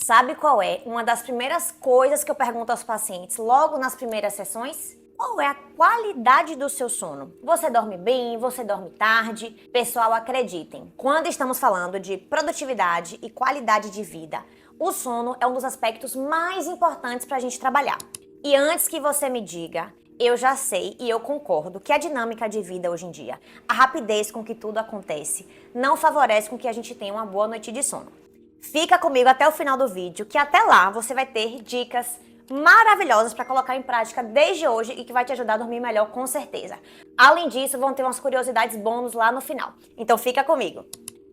Sabe qual é uma das primeiras coisas que eu pergunto aos pacientes logo nas primeiras sessões? Qual é a qualidade do seu sono? Você dorme bem? Você dorme tarde? Pessoal, acreditem, quando estamos falando de produtividade e qualidade de vida, o sono é um dos aspectos mais importantes para a gente trabalhar. E antes que você me diga, eu já sei e eu concordo que a dinâmica de vida hoje em dia, a rapidez com que tudo acontece, não favorece com que a gente tenha uma boa noite de sono. Fica comigo até o final do vídeo, que até lá você vai ter dicas maravilhosas para colocar em prática desde hoje e que vai te ajudar a dormir melhor com certeza. Além disso, vão ter umas curiosidades bônus lá no final. Então fica comigo.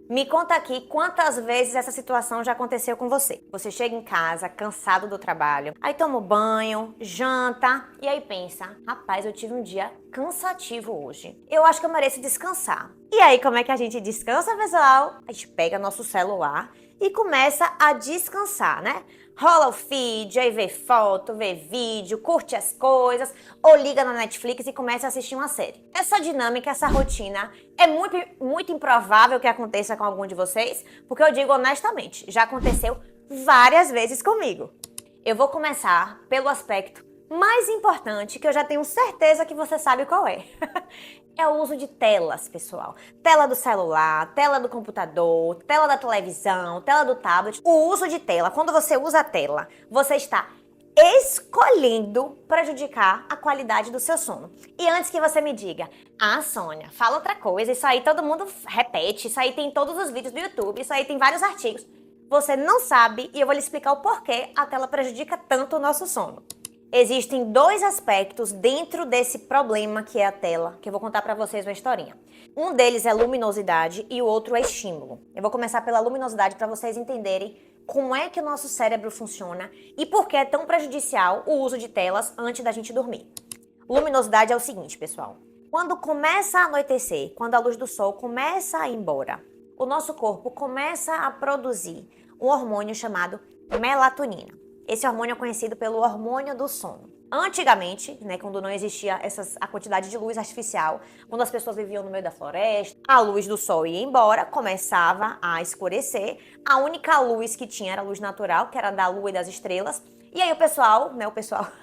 Me conta aqui quantas vezes essa situação já aconteceu com você. Você chega em casa cansado do trabalho, aí toma um banho, janta e aí pensa: rapaz, eu tive um dia cansativo hoje. Eu acho que eu mereço descansar. E aí, como é que a gente descansa, pessoal? A gente pega nosso celular e começa a descansar, né? Rola o feed, aí vê foto, vê vídeo, curte as coisas, ou liga na Netflix e começa a assistir uma série. Essa dinâmica, essa rotina, é muito improvável que aconteça com algum de vocês, porque eu digo honestamente, já aconteceu várias vezes comigo. Eu vou começar pelo aspecto mais importante, que eu já tenho certeza que você sabe qual é. É o uso de telas, pessoal. Tela do celular, tela do computador, tela da televisão, tela do tablet. O uso de tela, quando você usa a tela, você está escolhendo prejudicar a qualidade do seu sono. E antes que você me diga: ah, Sônia, fala outra coisa, isso aí todo mundo repete, isso aí tem em todos os vídeos do YouTube, isso aí tem vários artigos. Você não sabe e eu vou lhe explicar o porquê a tela prejudica tanto o nosso sono. Existem dois aspectos dentro desse problema que é a tela, que eu vou contar para vocês uma historinha. Um deles é luminosidade e o outro é estímulo. Eu vou começar pela luminosidade para vocês entenderem como é que o nosso cérebro funciona e por que é tão prejudicial o uso de telas antes da gente dormir. Luminosidade é o seguinte, pessoal. Quando começa a anoitecer, quando a luz do sol começa a ir embora, o nosso corpo começa a produzir um hormônio chamado melatonina. Esse hormônio é conhecido pelo hormônio do sono. Antigamente, né, quando não existia a quantidade de luz artificial, quando as pessoas viviam no meio da floresta, a luz do sol ia embora, começava a escurecer, a única luz que tinha era a luz natural, que era da lua e das estrelas, e aí o pessoal,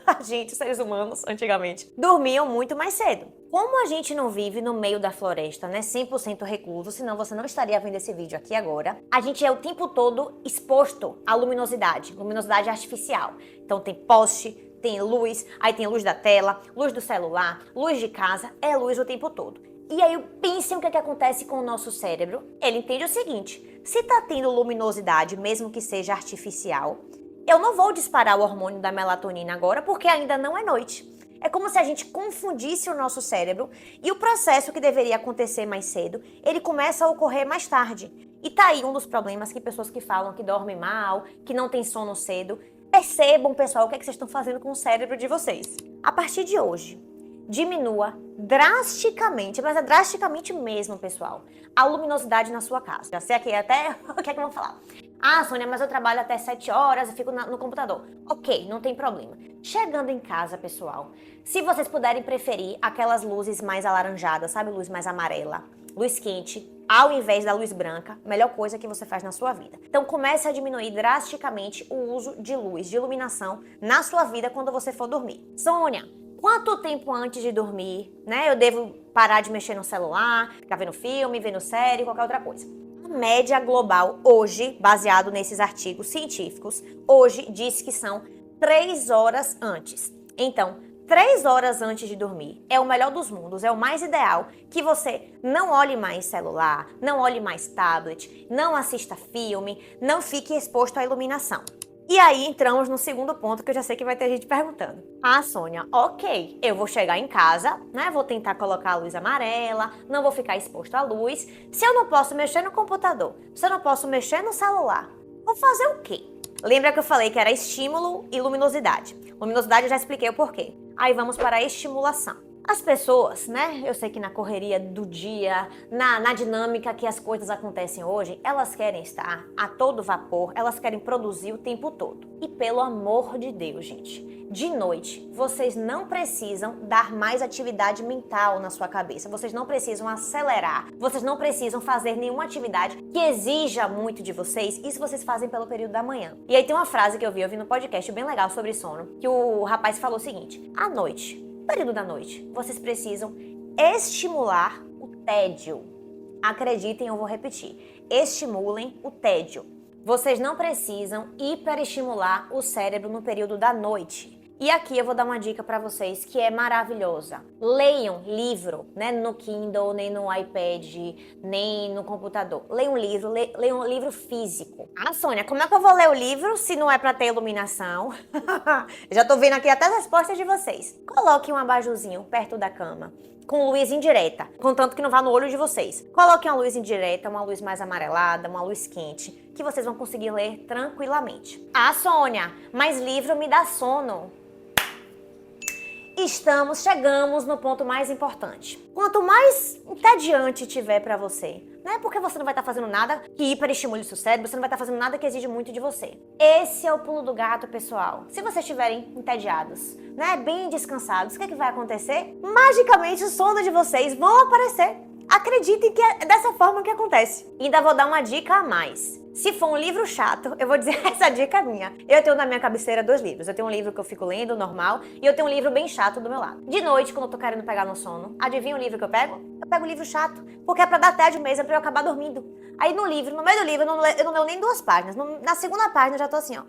a gente, os seres humanos, antigamente, dormiam muito mais cedo. Como a gente não vive no meio da floresta, né, 100% recluso, senão você não estaria vendo esse vídeo aqui agora, a gente é o tempo todo exposto à luminosidade artificial. Então tem poste, tem luz, aí tem luz da tela, luz do celular, luz de casa, é luz o tempo todo. E aí pensem o que acontece com o nosso cérebro. Ele entende o seguinte: se tá tendo luminosidade, mesmo que seja artificial, eu não vou disparar o hormônio da melatonina agora porque ainda não é noite. É como se a gente confundisse o nosso cérebro e o processo que deveria acontecer mais cedo, ele começa a ocorrer mais tarde. E tá aí um dos problemas que pessoas que falam que dormem mal, que não tem sono cedo, percebam, pessoal, o que é que vocês estão fazendo com o cérebro de vocês. A partir de hoje, diminua drasticamente, mas é drasticamente mesmo, pessoal, a luminosidade na sua casa. Já sei aqui até o que é que vão falar. Ah, Sônia, mas eu trabalho até 7 horas e fico no computador. Ok, não tem problema. Chegando em casa, pessoal, se vocês puderem preferir aquelas luzes mais alaranjadas, sabe, luz mais amarela, luz quente, ao invés da luz branca, melhor coisa que você faz na sua vida. Então comece a diminuir drasticamente o uso de luz, de iluminação na sua vida quando você for dormir. Sônia, quanto tempo antes de dormir, né, eu devo parar de mexer no celular, ficar vendo filme, vendo série, qualquer outra coisa? A média global hoje, baseado nesses artigos científicos, hoje diz que são 3 horas antes. Então, 3 horas antes de dormir é o melhor dos mundos, é o mais ideal, que você não olhe mais celular, não olhe mais tablet, não assista filme, não fique exposto à iluminação. E aí entramos no segundo ponto, que eu já sei que vai ter gente perguntando. Ah, Sônia, ok, eu vou chegar em casa, né, vou tentar colocar a luz amarela, não vou ficar exposto à luz. Se eu não posso mexer no computador, se eu não posso mexer no celular, vou fazer o quê? Lembra que eu falei que era estímulo e luminosidade. Luminosidade eu já expliquei o porquê. Aí vamos para a estimulação. As pessoas, né? Eu sei que na correria do dia, na dinâmica que as coisas acontecem hoje, elas querem estar a todo vapor, elas querem produzir o tempo todo. E pelo amor de Deus, gente, de noite, vocês não precisam dar mais atividade mental na sua cabeça, vocês não precisam acelerar, vocês não precisam fazer nenhuma atividade que exija muito de vocês, isso vocês fazem pelo período da manhã. E aí tem uma frase que eu vi no podcast bem legal sobre sono, que o rapaz falou o seguinte: à noite, período da noite, vocês precisam estimular o tédio. Acreditem, eu vou repetir. Estimulem o tédio. Vocês não precisam hiperestimular o cérebro no período da noite. E aqui eu vou dar uma dica para vocês que é maravilhosa. Leiam livro, né? No Kindle, nem no iPad, nem no computador. Leiam um livro, leiam um livro físico. Ah, Sônia, como é que eu vou ler o livro se não é para ter iluminação? Já tô vendo aqui até as respostas de vocês. Coloque um abajurzinho perto da cama, com luz indireta, contanto que não vá no olho de vocês. Coloque uma luz indireta, uma luz mais amarelada, uma luz quente, que vocês vão conseguir ler tranquilamente. Ah, Sônia, mas livro me dá sono. Chegamos no ponto mais importante. Quanto mais entediante tiver pra você, não é porque você não vai estar fazendo nada que hiperestimule o seu cérebro, você não vai estar fazendo nada que exige muito de você. Esse é o pulo do gato, pessoal. Se vocês estiverem entediados, né, bem descansados, o que vai acontecer? Magicamente o sono de vocês vão aparecer. Acreditem que é dessa forma que acontece. E ainda vou dar uma dica a mais. Se for um livro chato, eu vou dizer essa dica minha. Eu tenho na minha cabeceira 2 livros. Eu tenho um livro que eu fico lendo, normal, e eu tenho um livro bem chato do meu lado. De noite, quando eu tô querendo pegar no sono, adivinha o livro que eu pego? Eu pego o livro chato, porque é pra dar tédio mesmo, é pra eu acabar dormindo. Aí no livro, no meio do livro, eu não leio nem 2 páginas. Na segunda página eu já tô assim, ó,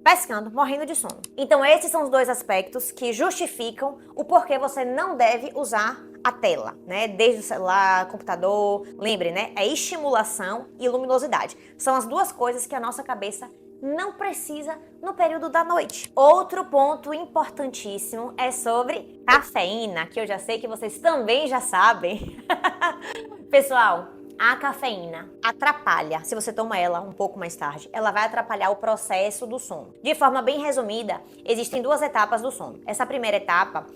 pescando, morrendo de sono. Então esses são os 2 aspectos que justificam o porquê você não deve usar a tela, né? Desde o celular, computador, lembre, né? É estimulação e luminosidade. São as 2 coisas que a nossa cabeça não precisa no período da noite. Outro ponto importantíssimo é sobre cafeína, que eu já sei que vocês também já sabem. Pessoal, a cafeína atrapalha, se você toma ela um pouco mais tarde, ela vai atrapalhar o processo do sono. De forma bem resumida, existem 2 etapas do sono. Essa primeira etapa,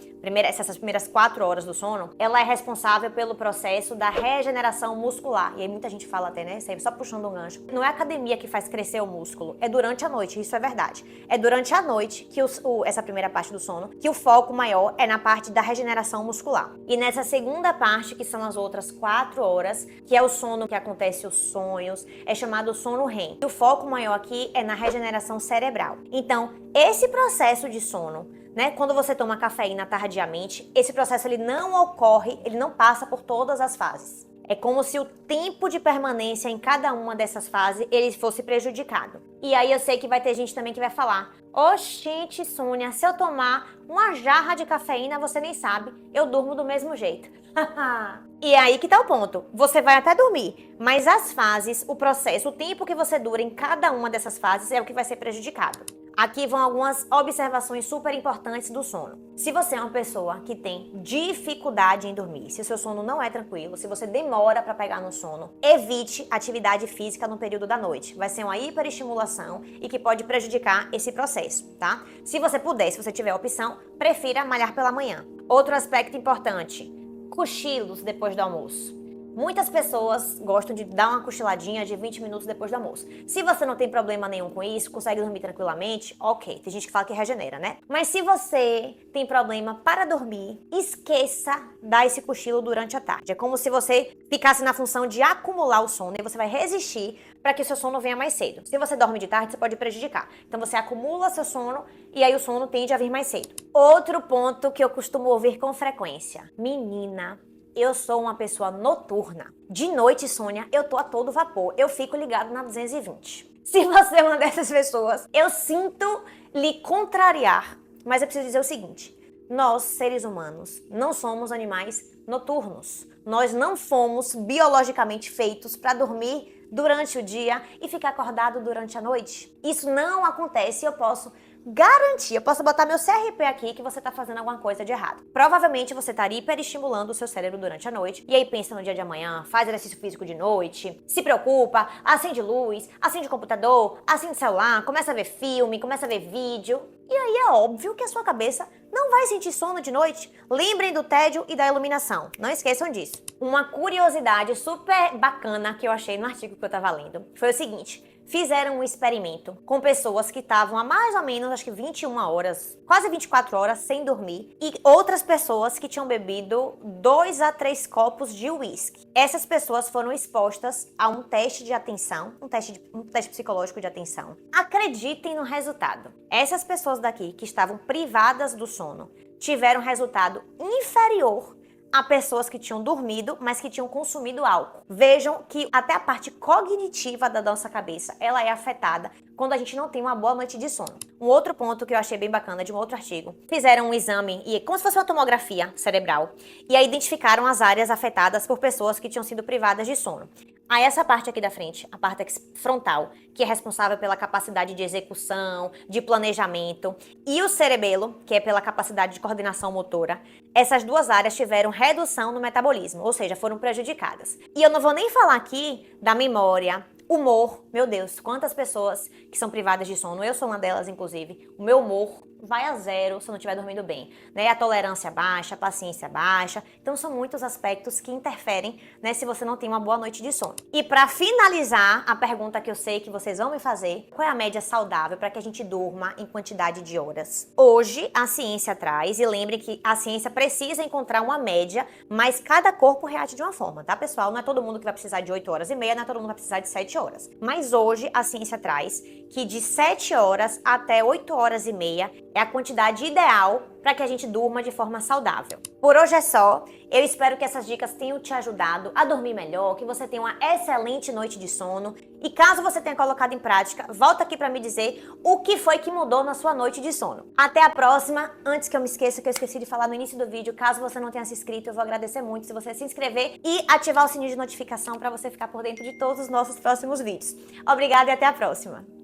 essas primeiras 4 horas do sono, ela é responsável pelo processo da regeneração muscular. E aí muita gente fala até, né, sempre só puxando um gancho. Não é a academia que faz crescer o músculo, é durante a noite, isso é verdade. É durante a noite que essa primeira parte do sono, que o foco maior é na parte da regeneração muscular. E nessa segunda parte, que são as outras 4 horas, que é o sono que acontece os sonhos, é chamado sono REM. E o foco maior aqui é na regeneração cerebral. Então, esse processo de sono, né, quando você toma cafeína tardiamente, esse processo ele não ocorre, ele não passa por todas as fases. É como se o tempo de permanência em cada uma dessas fases ele fosse prejudicado. E aí eu sei que vai ter gente também que vai falar: oxente, Sônia, se eu tomar uma jarra de cafeína, você nem sabe, eu durmo do mesmo jeito. E é aí que tá o ponto. Você vai até dormir, mas as fases, o processo, o tempo que você dura em cada uma dessas fases é o que vai ser prejudicado. Aqui vão algumas observações super importantes do sono. Se você é uma pessoa que tem dificuldade em dormir, se o seu sono não é tranquilo, se você demora para pegar no sono, evite atividade física no período da noite. Vai ser uma hiperestimulação e que pode prejudicar esse processo, tá? Se você puder, se você tiver a opção, prefira malhar pela manhã. Outro aspecto importante: cochilos depois do almoço. Muitas pessoas gostam de dar uma cochiladinha de 20 minutos depois do almoço. Se você não tem problema nenhum com isso, consegue dormir tranquilamente, ok. Tem gente que fala que regenera, né? Mas se você tem problema para dormir, esqueça dar esse cochilo durante a tarde. É como se você ficasse na função de acumular o sono e você vai resistir para que o seu sono venha mais cedo. Se você dorme de tarde, você pode prejudicar. Então você acumula seu sono e aí o sono tende a vir mais cedo. Outro ponto que eu costumo ouvir com frequência: menina, eu sou uma pessoa noturna. De noite, Sônia, eu tô a todo vapor. Eu fico ligado na 220. Se você é uma dessas pessoas, eu sinto lhe contrariar. Mas eu preciso dizer o seguinte: nós, seres humanos, não somos animais noturnos. Nós não fomos biologicamente feitos para dormir durante o dia e ficar acordado durante a noite. Isso não acontece e eu posso garantir, eu posso botar meu CRP aqui que você tá fazendo alguma coisa de errado. Provavelmente você estaria hiperestimulando o seu cérebro durante a noite, e aí pensa no dia de amanhã, faz exercício físico de noite, se preocupa, acende luz, acende computador, acende celular, começa a ver filme, começa a ver vídeo, e aí é óbvio que a sua cabeça não vai sentir sono de noite? Lembrem do tédio e da iluminação. Não esqueçam disso. Uma curiosidade super bacana que eu achei no artigo que eu estava lendo foi o seguinte. Fizeram um experimento com pessoas que estavam há mais ou menos, acho que 21 horas, quase 24 horas sem dormir, e outras pessoas que tinham bebido 2 a 3 copos de uísque. Essas pessoas foram expostas a um teste de atenção, um teste psicológico de atenção. Acreditem no resultado. Essas pessoas daqui que estavam privadas do sono tiveram resultado inferior a pessoas que tinham dormido, mas que tinham consumido álcool. Vejam que até a parte cognitiva da nossa cabeça, ela é afetada quando a gente não tem uma boa noite de sono. Um outro ponto que eu achei bem bacana de um outro artigo, fizeram um exame, como se fosse uma tomografia cerebral, e aí identificaram as áreas afetadas por pessoas que tinham sido privadas de sono. Aí essa parte aqui da frente, a parte frontal, que é responsável pela capacidade de execução, de planejamento, e o cerebelo, que é pela capacidade de coordenação motora, essas duas áreas tiveram redução no metabolismo, ou seja, foram prejudicadas. E eu não vou nem falar aqui da memória, humor, meu Deus, quantas pessoas que são privadas de sono, eu sou uma delas inclusive, o meu humor vai a zero se eu não estiver dormindo bem, né? A tolerância baixa, a paciência baixa, então são muitos aspectos que interferem, né, se você não tem uma boa noite de sono. E para finalizar, a pergunta que eu sei que vocês vão me fazer, qual é a média saudável para que a gente durma em quantidade de horas? Hoje, a ciência traz, e lembre que a ciência precisa encontrar uma média, mas cada corpo reage de uma forma, tá, pessoal? Não é todo mundo que vai precisar de 8 horas e meia, não é todo mundo que vai precisar de 7 horas. Mas hoje, a ciência traz que de 7 horas até 8 horas e meia é a quantidade ideal para que a gente durma de forma saudável. Por hoje é só. Eu espero que essas dicas tenham te ajudado a dormir melhor, que você tenha uma excelente noite de sono. E caso você tenha colocado em prática, volta aqui para me dizer o que foi que mudou na sua noite de sono. Até a próxima. Antes que eu me esqueça, que eu esqueci de falar no início do vídeo, caso você não tenha se inscrito, eu vou agradecer muito se você se inscrever e ativar o sininho de notificação para você ficar por dentro de todos os nossos próximos vídeos. Obrigada e até a próxima.